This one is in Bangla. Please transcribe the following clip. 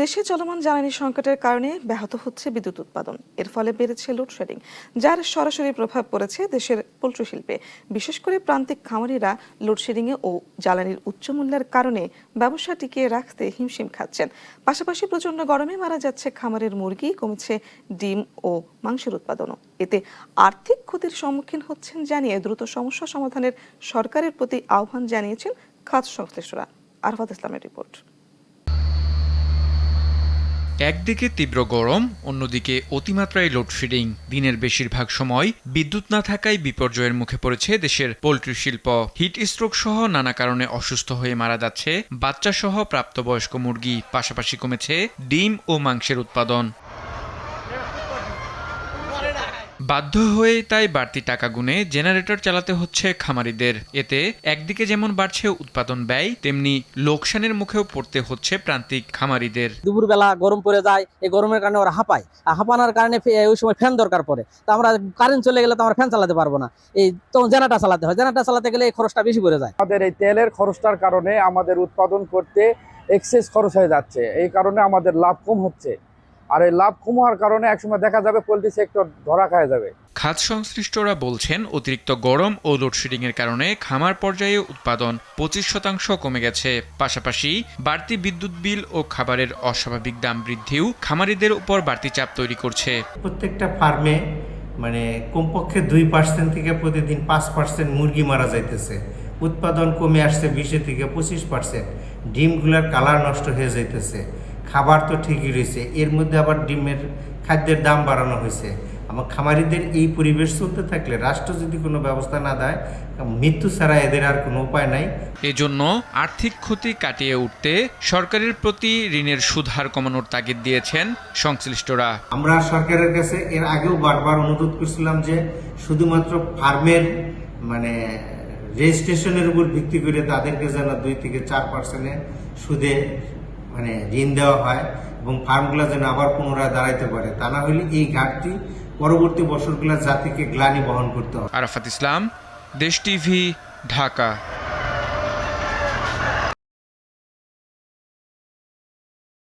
দেশে চলমান জ্বালানি সংকটের কারণে ব্যাহত হচ্ছে বিদ্যুৎ উৎপাদন। এর ফলে বেড়েছে লোডশেডিং, যার সরাসরি প্রভাব পড়েছে দেশের পোল্ট্রি শিল্পে। বিশেষ করে প্রান্তিক খামারিরা লোডশেডিংয়ে ও জ্বালানির উচ্চ মূল্যের কারণে ব্যবসা টিকিয়ে রাখতে হিমশিম খাচ্ছেন। পাশাপাশি প্রচণ্ড গরমে মারা যাচ্ছে খামারের মুরগি, কমেছে ডিম ও মাংসের উৎপাদনও। এতে আর্থিক ক্ষতির সম্মুখীন হচ্ছেন জানিয়ে দ্রুত সমস্যা সমাধানের সরকারের প্রতি আহ্বান জানিয়েছেন খাদ্য সংশ্লিষ্টরা। আরফাত ইসলামের রিপোর্ট। একদিকে তীব্র গরম, অন্যদিকে অতিমাত্রায় লোডশেডিং। দিনের বেশিরভাগ সময় বিদ্যুৎ না থাকায় বিপর্যয়ের মুখে পড়েছে দেশের পোল্ট্রি শিল্প। হিট স্ট্রোক সহ নানা কারণে অসুস্থ হয়ে মারা যাচ্ছে বাচ্চা সহ প্রাপ্তবয়স্ক মুরগি। পাশাপাশি কমেছে ডিম ও মাংসের উৎপাদন। বাধ্য হয়ে তাই বাড়তি টাকা গুনে জেনারেটর চালাতে হচ্ছে খামারিদের। এতে একদিকে যেমন বাড়ছে উৎপাদন ব্যয়, তেমনি লোকসানের মুখেও পড়তে হচ্ছে প্রান্তিক খামারিদের। দুপুরবেলা গরম পড়ে যায়, এই গরমের কারণে ওরা হাঁপায়, আর হাঁপানোর কারণে ওই সময় ফ্যান দরকার পড়ে। তো আমরা কারেন্ট চলে গেলে তো আমরা ফ্যান চালাতে পারবো না, এই তখন জেনারেটর চালাতে হয়। জেনারেটর চালাতে গেলে এই খরচটা বেশি পড়ে যায়। আমাদের এই তেলের খরচটার কারণে আমাদের উৎপাদন করতে এক্সেস খরচ হয়ে যাচ্ছে, এই কারণে আমাদের লাভ কম হচ্ছে। আর এই লাভ কম হওয়ার কারণে একসময় দেখা যাবে পোল্ট্রি সেক্টর ধরা খায় যাবে। খাদ্য সংশ্লিষ্টরা বলছেন, অতিরিক্ত গরম ও লোডশেডিং এর কারণে খামার পর্যায়ে উৎপাদন 25% কমে গেছে। পাশাপাশি বাড়তি বিদ্যুৎ বিল ও খাবারের অস্বাভাবিক দাম বৃদ্ধিও খামারিদের উপর বাড়তি চাপ তৈরি করছে। প্রত্যেকটা ফার্মে কমপক্ষে 2% থেকে প্রতিদিন 5% মুরগি মারা যাইতেছে। উৎপাদন কমে আসছে 20 থেকে 25%। ডিমগুলার কালার নষ্ট হয়ে যাইতেছে। খাবার তো ঠিকই রয়েছে, এর মধ্যে আবার ডিমের খাদ্যের দাম বাড়ানো হয়েছে। আমার খামারিদের এই পরিবেশ চলতে থাকলে রাষ্ট্র যদি কোনো ব্যবস্থা না দেয়, মৃত্যু ছাড়া এদের আর কোনো উপায় নাই। এজন্য আর্থিক ক্ষতি কাটিয়ে উঠতে সরকারের প্রতি ঋণের সুদ হার কমানোর তাগিদ দিয়েছেন সংশ্লিষ্টরা। আমরা সরকারের কাছে এর আগেও বারবার অনুরোধ করছিলাম যে শুধুমাত্র ফার্মের রেজিস্ট্রেশনের উপর ভিত্তি করে তাদেরকে যেন 2 থেকে 4% সুদে ঋণ দেওয়া হয় এবং ফার্মগুলো যেন আবার পুনরায় দাঁড়াইতে পারে। তা না হলে এই ঘাটতি পরবর্তী বছরগুলো জাতিকে গ্লানি বহন করতে হবে। আরাফাত ইসলাম, দেশ টিভি, ঢাকা।